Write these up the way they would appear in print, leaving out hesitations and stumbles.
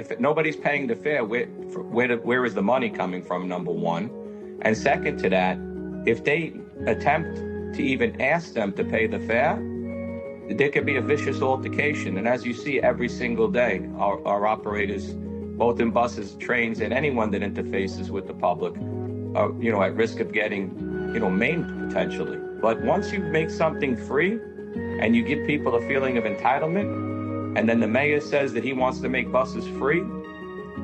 if nobody's paying the fare, where is the money coming from, number one? And second to that, if they attempt to even ask them to pay the fare, there could be a vicious altercation. And as you see every single day, our operators, both in buses, trains, and anyone that interfaces with the public, are, at risk of getting, maimed potentially. But once you make something free and you give people a feeling of entitlement, and then the mayor says that he wants to make buses free,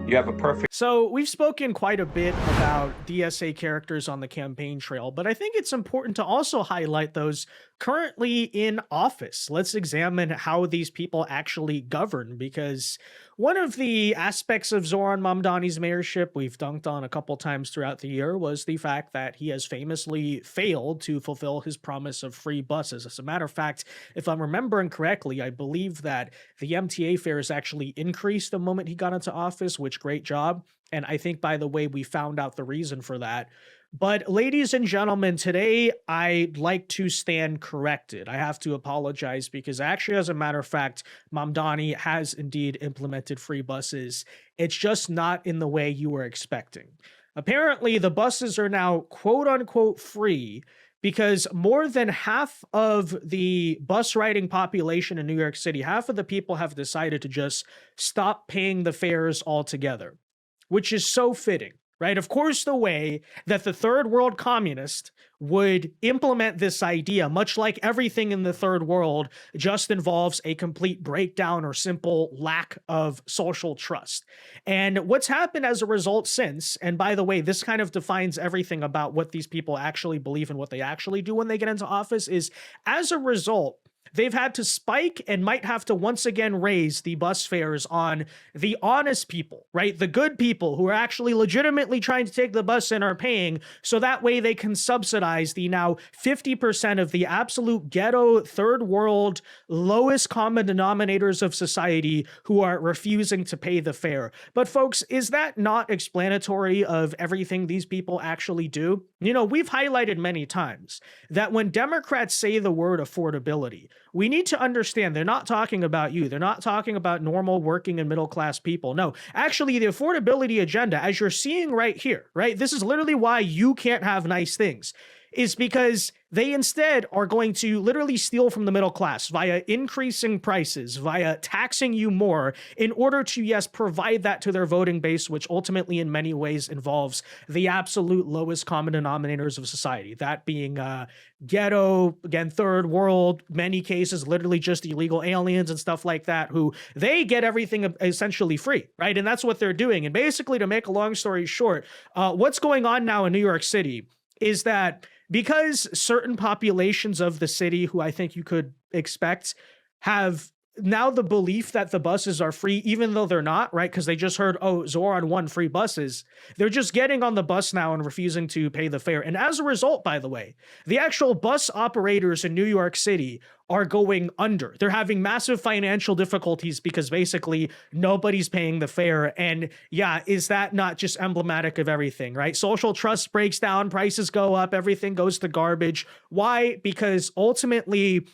you have a perfect... So we've spoken quite a bit about DSA characters on the campaign trail, but I think it's important to also highlight those currently in office. Let's examine how these people actually govern, because one of the aspects of Zohran Mamdani's mayorship we've dunked on a couple times throughout the year was the fact that he has famously failed to fulfill his promise of free buses. As a matter of fact, if I'm remembering correctly, I believe that the MTA fares actually increased the moment he got into office, which great job. And I think, by the way, we found out the reason for that. But ladies and gentlemen, today I'd like to stand corrected. I have to apologize because actually, as a matter of fact, Mamdani has indeed implemented free buses. It's just not in the way you were expecting. Apparently, the buses are now quote unquote free because more than half of the bus riding population in New York City, half of the people have decided to just stop paying the fares altogether, which is so fitting. Right? Of course, the way that the third world communist would implement this idea, much like everything in the third world, just involves a complete breakdown or simple lack of social trust. And what's happened as a result since, and by the way, this kind of defines everything about what these people actually believe and what they actually do when they get into office, is as a result, they've had to spike and might have to once again raise the bus fares on the honest people, right? The good people who are actually legitimately trying to take the bus and are paying, so that way they can subsidize the now 50% of the absolute ghetto, third world, lowest common denominators of society who are refusing to pay the fare. But folks, is that not explanatory of everything these people actually do? We've highlighted many times that when Democrats say the word affordability, we need to understand they're not talking about you. They're not talking about normal working and middle class people. No, actually, the affordability agenda, as you're seeing right here, right? This is literally why you can't have nice things, is because they instead are going to literally steal from the middle class via increasing prices, via taxing you more in order to, yes, provide that to their voting base, which ultimately in many ways involves the absolute lowest common denominators of society, that being ghetto, again, third world, many cases, literally just illegal aliens and stuff like that, who they get everything essentially free, right? And that's what they're doing. And basically, to make a long story short, what's going on now in New York City is that because certain populations of the city, who I think you could expect, have now the belief that the buses are free, even though they're not, right? Because they just heard, oh, Zohran won free buses. They're just getting on the bus now and refusing to pay the fare. And as a result, by the way, the actual bus operators in New York City are going under. They're having massive financial difficulties because basically nobody's paying the fare. And yeah, is that not just emblematic of everything, right? Social trust breaks down, prices go up, everything goes to garbage. Why? Because ultimately,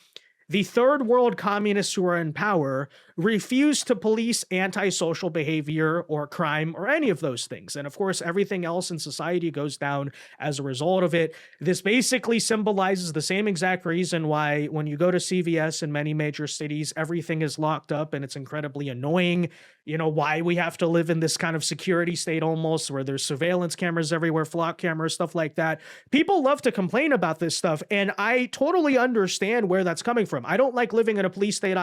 the third world communists who are in power refuse to police antisocial behavior or crime or any of those things. And of course, everything else in society goes down as a result of it. This basically symbolizes the same exact reason why when you go to CVS in many major cities, everything is locked up and it's incredibly annoying. Why we have to live in this kind of security state almost, where there's surveillance cameras everywhere, flock cameras, stuff like that. People love to complain about this stuff, and I totally understand where that's coming from. I don't like living in a police state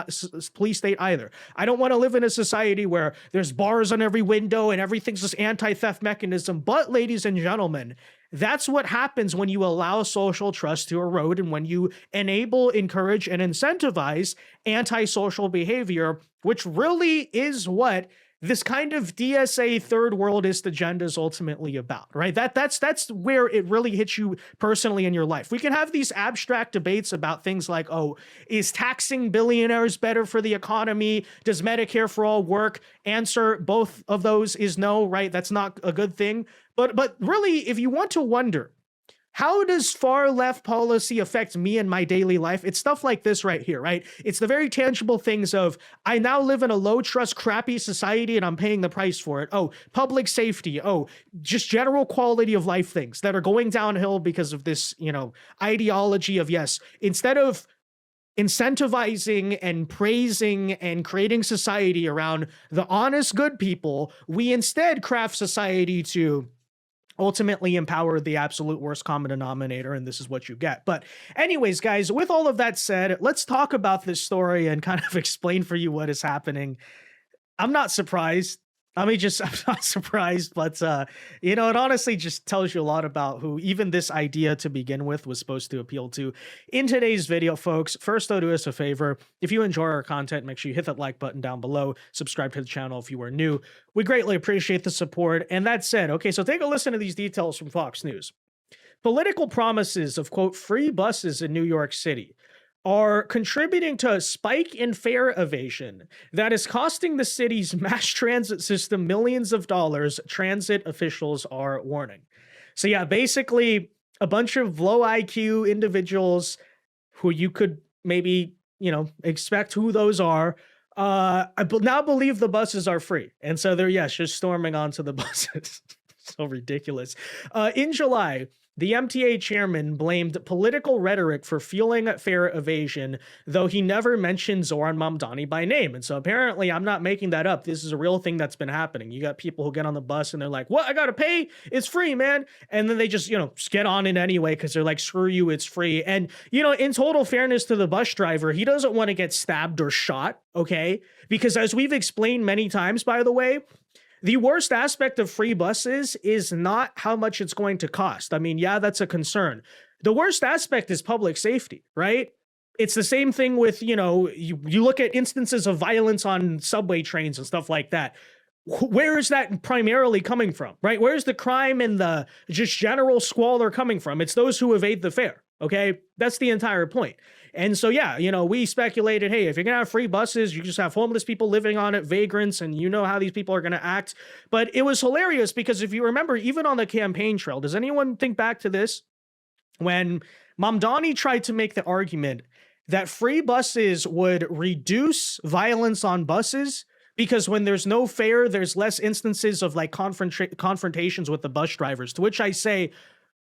either. I don't want to live in a society where there's bars on every window and everything's this anti-theft mechanism. But ladies and gentlemen, that's what happens when you allow social trust to erode and when you enable, encourage, and incentivize antisocial behavior, which really is what this kind of DSA third worldist agenda is ultimately about, right? That's where it really hits you personally in your life. We can have these abstract debates about things like, oh, is taxing billionaires better for the economy? Does Medicare for all work? Answer, both of those is no, right? That's not a good thing. But really, if you want to wonder How does far left policy affect me in my daily life? It's stuff like this right here, right? It's the very tangible things of, I now live in a low trust, crappy society and I'm paying the price for it. Oh, public safety. Oh, just general quality of life things that are going downhill because of this, ideology of, yes, instead of incentivizing and praising and creating society around the honest, good people, we instead craft society to ultimately empower the absolute worst common denominator, and this is what you get. But anyways, guys, with all of that said, let's talk about this story and kind of explain for you what is happening. I'm not surprised. I'm not surprised, but it honestly just tells you a lot about who even this idea to begin with was supposed to appeal to. In today's video, folks, first though, do us a favor. If you enjoy our content, make sure you hit that like button down below, subscribe to the channel if you are new. We greatly appreciate the support. And that said, okay, so take a listen to these details from Fox News. Political promises of, quote, free buses in New York City are contributing to a spike in fare evasion that is costing the city's mass transit system millions of dollars, transit officials are warning. So yeah, basically a bunch of low IQ individuals who you could maybe, expect who those are, I now believe the buses are free. And so they're, yes, just storming onto the buses. So ridiculous. In July, the MTA chairman blamed political rhetoric for fueling fare evasion, though he never mentioned Zohran Mamdani by name. And so apparently I'm not making that up. This is a real thing that's been happening. You got people who get on the bus and they're like, what? I got to pay? It's free, man. And then they just, get on it anyway because they're like, screw you, it's free. And, in total fairness to the bus driver, he doesn't want to get stabbed or shot, okay? Because as we've explained many times, by the way, the worst aspect of free buses is not how much it's going to cost. I mean, yeah, that's a concern. The worst aspect is public safety, right? It's the same thing with, you look at instances of violence on subway trains and stuff like that. Where is that primarily coming from, right? Where's the crime and the just general squalor coming from? It's those who evade the fare, okay? That's the entire point. And so, yeah, we speculated, hey, if you're going to have free buses, you just have homeless people living on it, vagrants, and you know how these people are going to act. But it was hilarious because if you remember, even on the campaign trail, does anyone think back to this? When Mamdani tried to make the argument that free buses would reduce violence on buses because when there's no fare, there's less instances of like confrontations with the bus drivers, to which I say,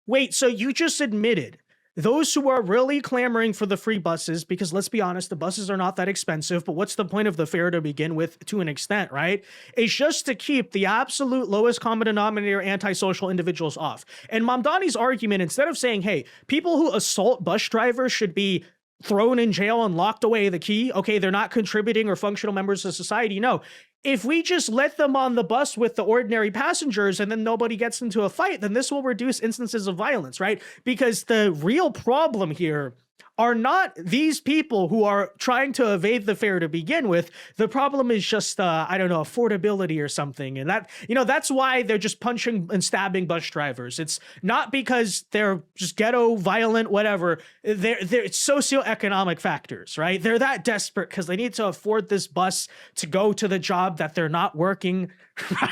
wait, so you just admitted those who are really clamoring for the free buses, because let's be honest, the buses are not that expensive, but what's the point of the fare to begin with to an extent, right? It's just to keep the absolute lowest common denominator antisocial individuals off. And Mamdani's argument, instead of saying, hey, people who assault bus drivers should be thrown in jail and locked away the key, okay, they're not contributing or functional members of society. No, if we just let them on the bus with the ordinary passengers and then nobody gets into a fight, then this will reduce instances of violence, right? Because the real problem here are not these people who are trying to evade the fare to begin with. The problem is just, affordability or something. And that, that's why they're just punching and stabbing bus drivers. It's not because they're just ghetto, violent, whatever. It's socioeconomic factors, right? They're that desperate because they need to afford this bus to go to the job that they're not working.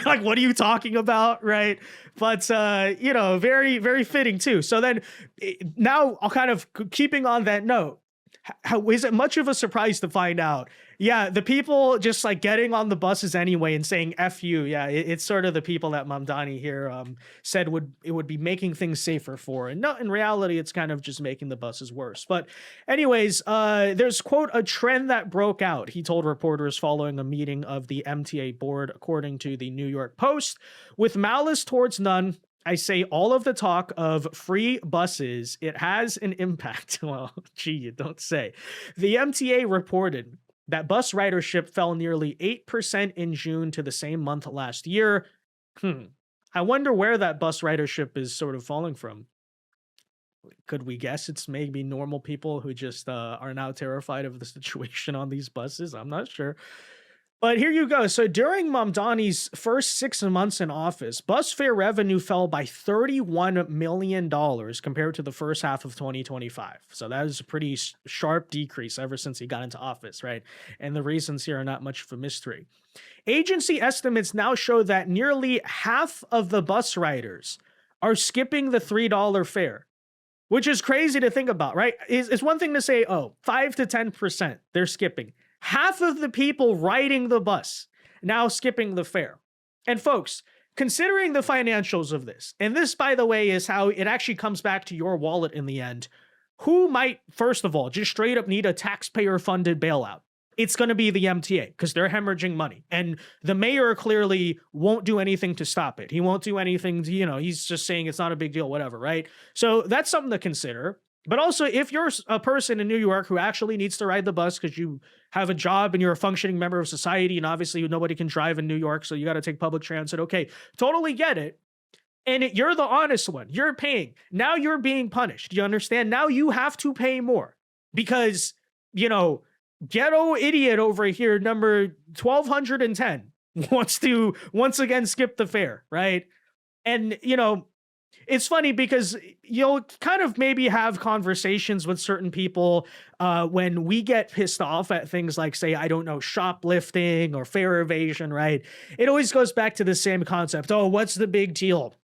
Like, what are you talking about, right? But, very, very fitting too. So then now I'll kind of keeping on that note, how is it much of a surprise to find out? Yeah, the people just like getting on the buses anyway and saying F you. Yeah, it's sort of the people that Mamdani here said it would be making things safer for. And no, in reality, it's kind of just making the buses worse. But anyways, there's, quote, a trend that broke out, he told reporters following a meeting of the MTA board, according to the New York Post. With malice towards none, I say all of the talk of free buses, it has an impact. Well, gee, you don't say. The MTA reported that bus ridership fell nearly 8% in June to the same month last year. I wonder where that bus ridership is sort of falling from. Could we guess it's maybe normal people who just are now terrified of the situation on these buses? I'm not sure. But here you go. So during Mamdani's first 6 months in office, bus fare revenue fell by $31 million compared to the first half of 2025. So that is a pretty sharp decrease ever since he got into office, right? And the reasons here are not much of a mystery. Agency estimates now show that nearly half of the bus riders are skipping the $3 fare. which is crazy to think about, right? It's one thing to say, oh, 5 to 10% they're skipping. Half of the people riding the bus now skipping the fare. And folks, considering the financials of this, and this, by the way, is how it actually comes back to your wallet in the end, who might, first of all, just straight up need a taxpayer-funded bailout? It's going to be the MTA because they're hemorrhaging money. And the mayor clearly won't do anything to stop it. He won't do anything to, he's just saying it's not a big deal, whatever, right? So that's something to consider. But also, if you're a person in New York who actually needs to ride the bus because you have a job and you're a functioning member of society, and obviously nobody can drive in New York, so you got to take public transit, okay, totally get it. And you're the honest one. You're paying. Now you're being punished. You understand? Now you have to pay more because, ghetto idiot over here, number 1210, wants to once again skip the fare, right? And, it's funny because you'll kind of maybe have conversations with certain people when we get pissed off at things like, say, I don't know, shoplifting or fare evasion, right? It always goes back to the same concept. Oh, what's the big deal?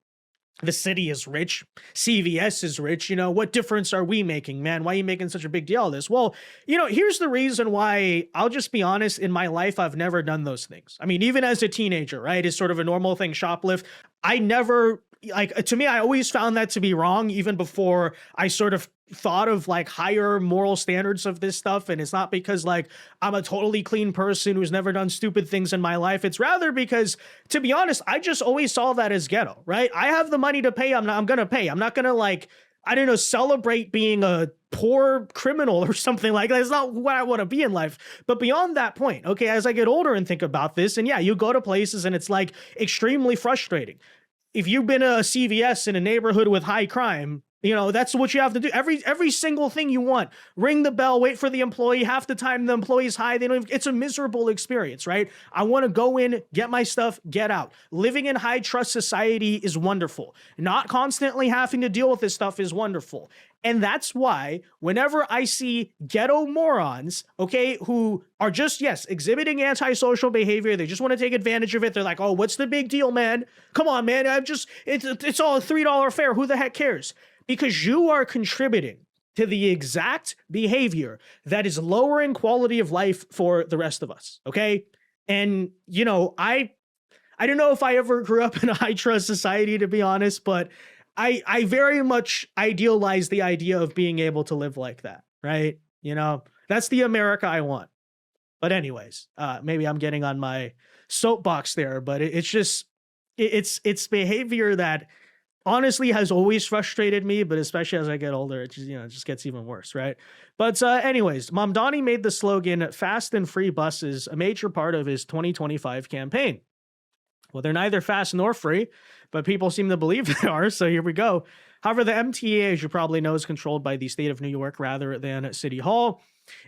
The city is rich. CVS is rich. What difference are we making, man? Why are you making such a big deal of this? Well, here's the reason why. I'll just be honest. In my life, I've never done those things. I mean, even as a teenager, right? It's sort of a normal thing, shoplift. I never, to me, I always found that to be wrong, even before I sort of thought of higher moral standards of this stuff. And it's not because I'm a totally clean person who's never done stupid things in my life. It's rather because, to be honest, I just always saw that as ghetto, right? I have the money to pay. I'm going to pay. I'm not going to celebrate being a poor criminal or something like that. It's not what I want to be in life. But beyond that point, okay, as I get older and think about this, and yeah, you go to places and it's extremely frustrating. If you've been a CVS in a neighborhood with high crime, that's what you have to do. Every single thing you want. Ring the bell, wait for the employee. Half the time the employee's high. It's a miserable experience, right? I want to go in, get my stuff, get out. Living in high trust society is wonderful. Not constantly having to deal with this stuff is wonderful. And that's why whenever I see ghetto morons, okay, who are just, yes, exhibiting antisocial behavior, they just want to take advantage of it. They're like, oh, what's the big deal, man? Come on, man. It's all a $3 fare. Who the heck cares? Because you are contributing to the exact behavior that is lowering quality of life for the rest of us, okay? And, I don't know if I ever grew up in a high trust society, to be honest, but I very much idealize the idea of being able to live like that, right? That's the America I want. But anyways, maybe I'm getting on my soapbox there, but it's behavior that honestly has always frustrated me, but especially as I get older, it just gets even worse, right? But anyways, Mamdani made the slogan "Fast and Free Buses" a major part of his 2025 campaign. Well, they're neither fast nor free, but people seem to believe they are, so here we go. However, the MTA, as you probably know, is controlled by the state of New York rather than City Hall.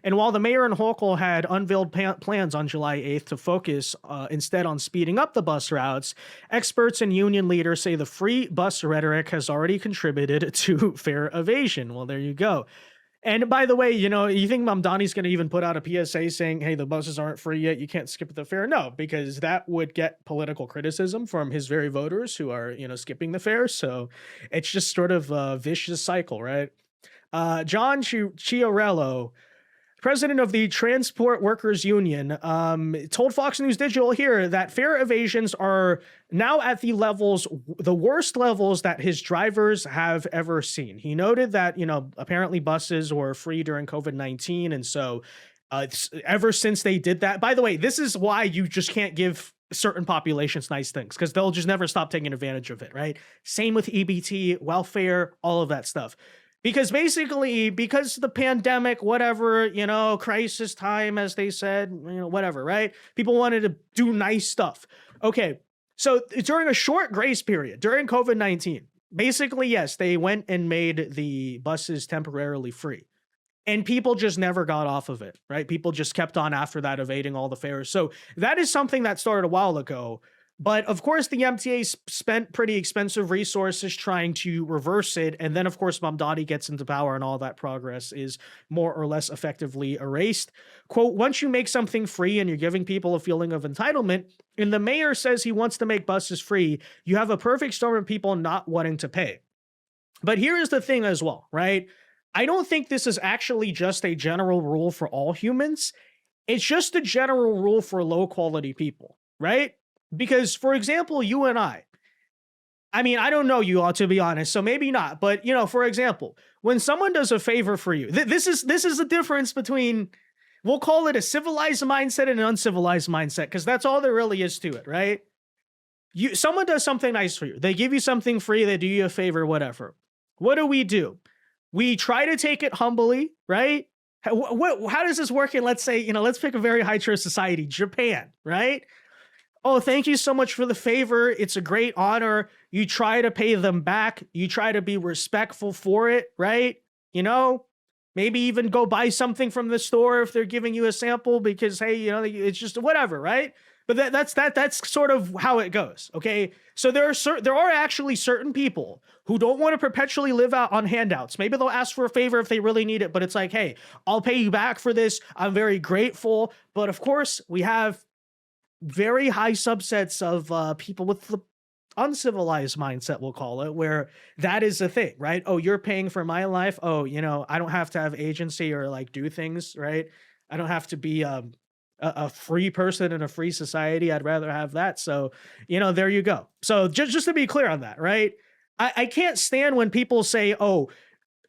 And while the mayor and Hochul had unveiled plans on July 8th to focus instead on speeding up the bus routes, experts and union leaders say the free bus rhetoric has already contributed to fare evasion. Well, there you go. And by the way, you think Mamdani's going to even put out a PSA saying, hey, the buses aren't free yet, you can't skip the fare? No, because that would get political criticism from his very voters who are, skipping the fare. So it's just sort of a vicious cycle, right? John Chiarello, president of the Transport Workers Union, told Fox News Digital here that fare evasions are now at the worst levels that his drivers have ever seen. He noted that, apparently buses were free during COVID-19. And so ever since they did that, by the way, this is why you just can't give certain populations nice things, because they'll just never stop taking advantage of it, right? Same with EBT, welfare, all of that stuff. Because because the pandemic, whatever, crisis time, as they said, whatever, right? People wanted to do nice stuff. Okay, so during a short grace period, during COVID-19, basically, yes, they went and made the buses temporarily free. And people just never got off of it, right? People just kept on after that, evading all the fares. So that is something that started a while ago. But of course, the MTA spent pretty expensive resources trying to reverse it. And then, of course, Mamdani gets into power and all that progress is more or less effectively erased. Quote, once you make something free and you're giving people a feeling of entitlement, and the mayor says he wants to make buses free, you have a perfect storm of people not wanting to pay. But here is the thing as well, right? I don't think this is actually just a general rule for all humans. It's just a general rule for low quality people, right? Because, for example, you and I mean, I don't know you all, to be honest, so maybe not. But for example, when someone does a favor for you, this is the difference between, we'll call it a civilized mindset and an uncivilized mindset, because that's all there really is to it, right? Someone does something nice for you. They give you something free. They do you a favor, whatever. What do? We try to take it humbly, right? How does this work in, let's say, let's pick a very high trust society, Japan, right? Oh, thank you so much for the favor. It's a great honor. You try to pay them back. You try to be respectful for it, right? Maybe even go buy something from the store if they're giving you a sample, because, hey, it's just whatever, right? But that's sort of how it goes. Okay. So there are actually certain people who don't want to perpetually live out on handouts. Maybe they'll ask for a favor if they really need it, but it's like, hey, I'll pay you back for this. I'm very grateful. But of course, we have very high subsets of people with the uncivilized mindset, we'll call it, where that is the thing, right? Oh, you're paying for my life. Oh, I don't have to have agency or like do things, right? I don't have to be a free person in a free society. I'd rather have that. So, there you go. So just to be clear on that, right? I can't stand when people say, oh,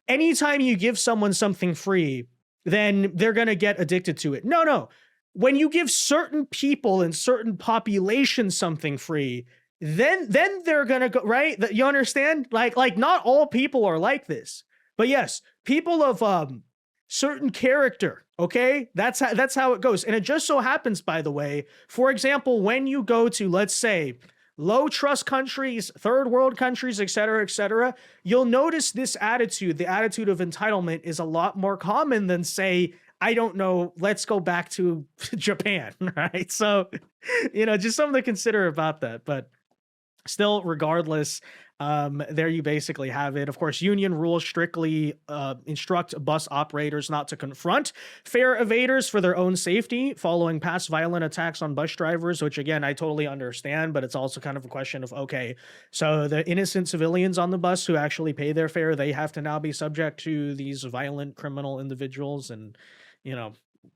anytime you give someone something free, then they're going to get addicted to it. No. When you give certain people and certain populations something free, then they're going to go, right? You understand? Like not all people are like this, but yes, people of certain character, okay? That's how it goes. And it just so happens, by the way, for example, when you go to, let's say, low trust countries, third world countries, et cetera, you'll notice this attitude, the attitude of entitlement, is a lot more common than, say, I don't know, let's go back to Japan, right? So, just something to consider about that. But still, regardless, there you basically have it. Of course, union rules strictly instruct bus operators not to confront fare evaders for their own safety following past violent attacks on bus drivers, which again, I totally understand, but it's also kind of a question of, okay, so the innocent civilians on the bus who actually pay their fare, they have to now be subject to these violent criminal individuals, and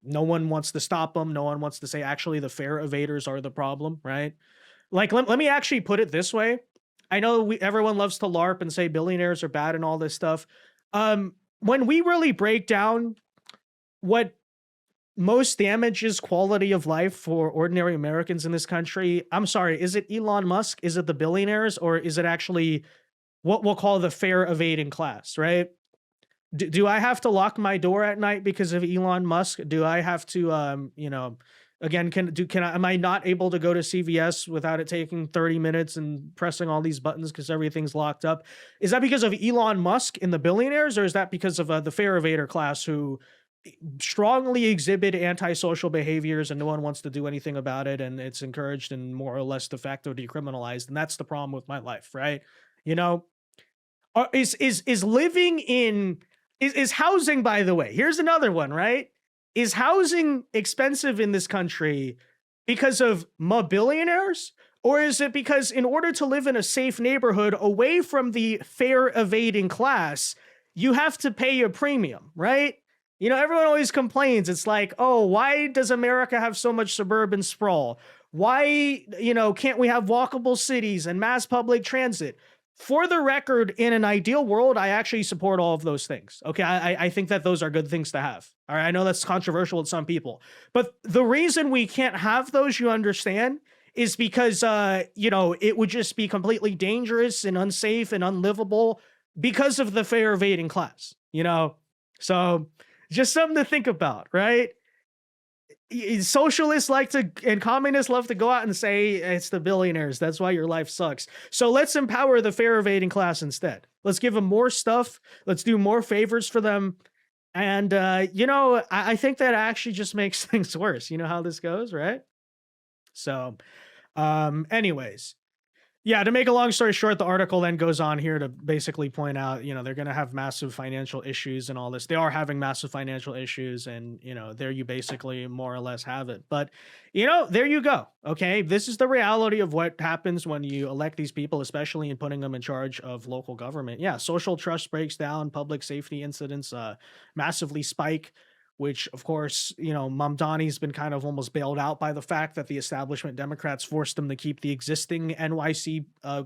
no one wants to stop them. No one wants to say, actually, the fare evaders are the problem, right? Like, let me actually put it this way. I know everyone loves to LARP and say billionaires are bad and all this stuff. When we really break down what most damages quality of life for ordinary Americans in this country, I'm sorry, is it Elon Musk? Is it the billionaires? Or is it actually what we'll call the fare evading class, right? Do I have to lock my door at night because of Elon Musk? Do I have to, again, am I not able to go to CVS without it taking 30 minutes and pressing all these buttons because everything's locked up? Is that because of Elon Musk and the billionaires, or is that because of the fare evader class who strongly exhibit antisocial behaviors and no one wants to do anything about it, and it's encouraged and more or less de facto decriminalized? And that's the problem with my life, right? Is living in is housing, by the way, here's another one, right? Is housing expensive in this country because of billionaires? Or is it because in order to live in a safe neighborhood away from the fare evading class, you have to pay a premium, right? Everyone always complains. It's like, oh, why does America have so much suburban sprawl? Why, can't we have walkable cities and mass public transit? For the record, in an ideal world, I actually support all of those things. Okay, I think that those are good things to have. All right, I know that's controversial with some people, but the reason we can't have those, you understand, is because it would just be completely dangerous and unsafe and unlivable because of the fare evading class. So just something to think about, right? Socialists and communists love to go out and say it's the billionaires. That's why your life sucks. So let's empower the fare evading class instead. Let's give them more stuff. Let's do more favors for them. And, I think that actually just makes things worse. You know how this goes, right? So, anyways, Yeah, to make a long story short, the article then goes on here to basically point out, they're going to have massive financial issues and all this. They are having massive financial issues, and, there you basically more or less have it. But, there you go. Okay. This is the reality of what happens when you elect these people, especially in putting them in charge of local government. Yeah, social trust breaks down, public safety incidents massively spike, which of course, Mamdani's been kind of almost bailed out by the fact that the establishment Democrats forced him to keep the existing NYC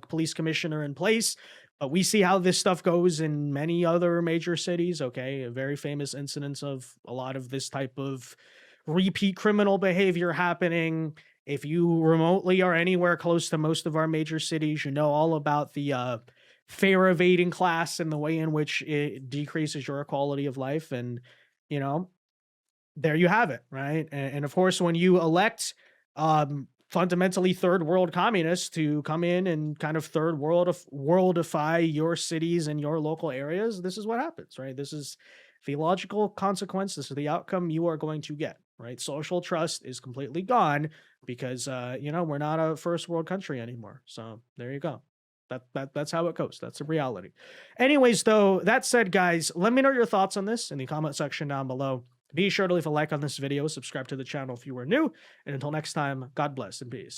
police commissioner in place. But we see how this stuff goes in many other major cities. Okay. A very famous incidents of a lot of this type of repeat criminal behavior happening. If you remotely are anywhere close to most of our major cities, you know all about the fare evading class and the way in which it decreases your quality of life. And, you know, there you have it, right? And of course, when you elect fundamentally third world communists to come in and kind of third worldify your cities and your local areas, this is what happens, right? This is the logical consequence. This is the outcome you are going to get, right? Social trust is completely gone because we're not a first world country anymore. So there you go. That's how it goes. That's the reality. Anyways, though, that said, guys, let me know your thoughts on this in the comment section down below. Be sure to leave a like on this video, subscribe to the channel if you are new, and until next time, God bless and peace.